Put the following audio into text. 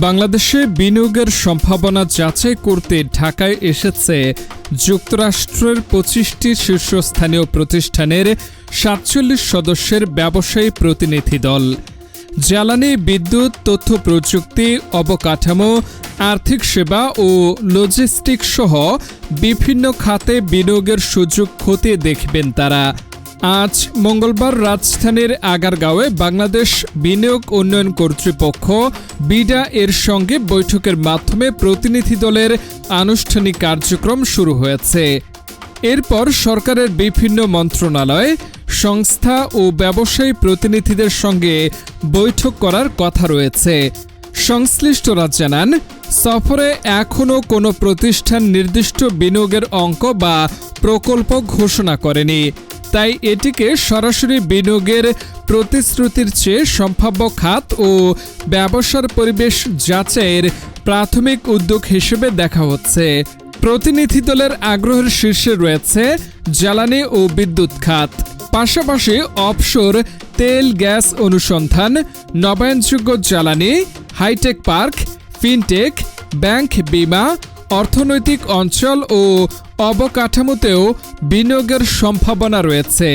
বাংলাদেশে বিনিয়োগের সম্ভাবনা যাচাই করতে ঢাকায় এসেছে যুক্তরাষ্ট্রের ২৫টি শীর্ষস্থানীয় প্রতিষ্ঠানের ৪৭ সদস্যের ব্যবসায়ী প্রতিনিধি দল। জ্বালানি, বিদ্যুৎ, তথ্য প্রযুক্তি, অবকাঠামো, আর্থিক সেবা ও লজিস্টিক্স সহ বিভিন্ন খাতে বিনিয়োগের সুযোগ খতিয়ে দেখবেন তারা। আজ মঙ্গলবার রাজধানীর আগারগাঁওয়ে বাংলাদেশ বিনিয়োগ উন্নয়ন কর্তৃপক্ষ বিডা এর সঙ্গে বৈঠকের মাধ্যমে প্রতিনিধি দলের আনুষ্ঠানিক কার্যক্রম শুরু হয়েছে। এরপর সরকারের বিভিন্ন মন্ত্রণালয়, সংস্থা ও ব্যবসায়ী প্রতিনিধিদের সঙ্গে বৈঠক করার কথা রয়েছে। সংশ্লিষ্টরা জানান, সফরে এখনও কোনো প্রতিষ্ঠান নির্দিষ্ট বিনিয়োগের অঙ্ক বা প্রকল্প ঘোষণা করেনি। তাই এটিকে সরাসরি বিনিয়োগের প্রতিশ্রুতির চেয়ে সম্ভাব্য খাত ও ব্যবসার পরিবেশ যাচাইয়ের প্রাথমিক উদ্যোগ হিসেবে দেখা হচ্ছে। প্রতিনিধি দলের আগ্রহের শীর্ষে রয়েছে জ্বালানি ও বিদ্যুৎ খাত, পাশাপাশি অফশোর তেল গ্যাস অনুসন্ধান, নবায়নযোগ্য জ্বালানি, হাইটেক পার্ক, ফিনটেক, ব্যাংক, বিমা, অর্থনৈতিক অঞ্চল ও অবকাঠামোতেও বিনিয়োগের সম্ভাবনা রয়েছে।